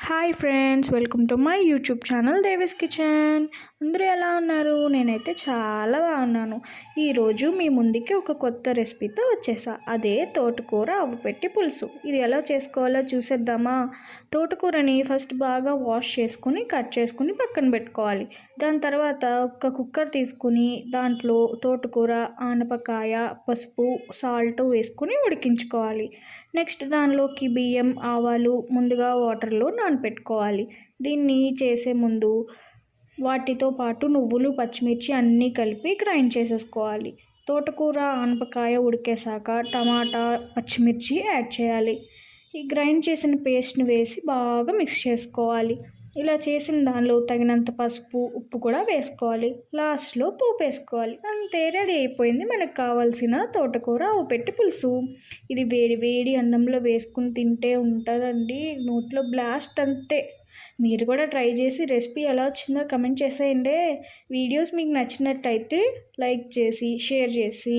Hi friends, welcome to my YouTube channel Devi's kitchen. అందరూ ఎలా ఉన్నారు? నేనైతే చాలా బాగున్నాను. ఈరోజు మీ ముందుకి ఒక కొత్త రెసిపీతో వచ్చేసా. అదే తోటకూర పెట్టి పులుసు. ఇది ఎలా చేసుకోవాలో చూసేద్దామా? తోటకూరని ఫస్ట్ బాగా వాష్ చేసుకుని కట్ చేసుకుని పక్కన పెట్టుకోవాలి. దాని తర్వాత ఒక కుక్కర్ తీసుకుని దాంట్లో తోటకూర, ఆనపకాయ, పసుపు, సాల్ట్ వేసుకుని ఉడికించుకోవాలి. నెక్స్ట్ దానిలోకి బియ్యం, ఆవాలు ముందుగా వాటర్లో నానపెట్టుకోవాలి. దీన్ని చేసే ముందు వాటితో పాటు నువ్వులు, పచ్చిమిర్చి అన్నీ కలిపి గ్రైండ్ చేసేసుకోవాలి. తోటకూర, ఆనపకాయ ఉడికేసాక టమాటా, పచ్చిమిర్చి యాడ్ చేయాలి. ఈ గ్రైండ్ చేసిన పేస్ట్ని వేసి బాగా మిక్స్ చేసుకోవాలి. ఇలా చేసిన దానిలో తగినంత పసుపు, ఉప్పు కూడా వేసుకోవాలి. లాస్ట్లో పోపు వేసుకోవాలి. అంతే, రెడీ అయిపోయింది మనకు కావాల్సిన తోటకూర పెట్టి పులుసు. ఇది వేడి వేడి అన్నంలో వేసుకుని తింటే ఉంటుందండి నోట్లో బ్లాస్ట్. అంతే, మీరు కూడా ట్రై చేసి రెసిపీ ఎలా వచ్చిందో కమెంట్ చేసేయండి. వీడియోస్ మీకు నచ్చినట్టయితే లైక్ చేసి, షేర్ చేసి,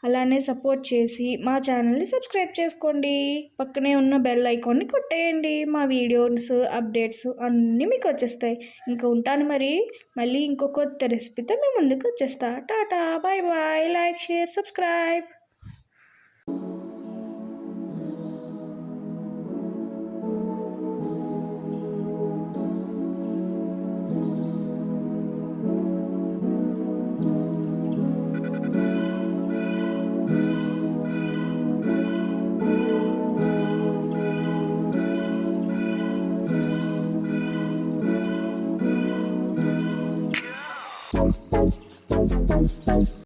అలానే సపోర్ట్ చేసి మా ఛానల్ని సబ్స్క్రైబ్ చేసుకోండి. పక్కనే ఉన్న బెల్ ఐకాన్ని కొట్టేయండి. మా వీడియోస్, అప్డేట్స్ అన్నీ మీకు వచ్చేస్తాయి. ఇంకా ఉంటాను మరి. మళ్ళీ ఇంకో కొత్త రెసిపీతో మేము ముందుకు వచ్చేస్తా. Tata, bye bye. Like, share, subscribe.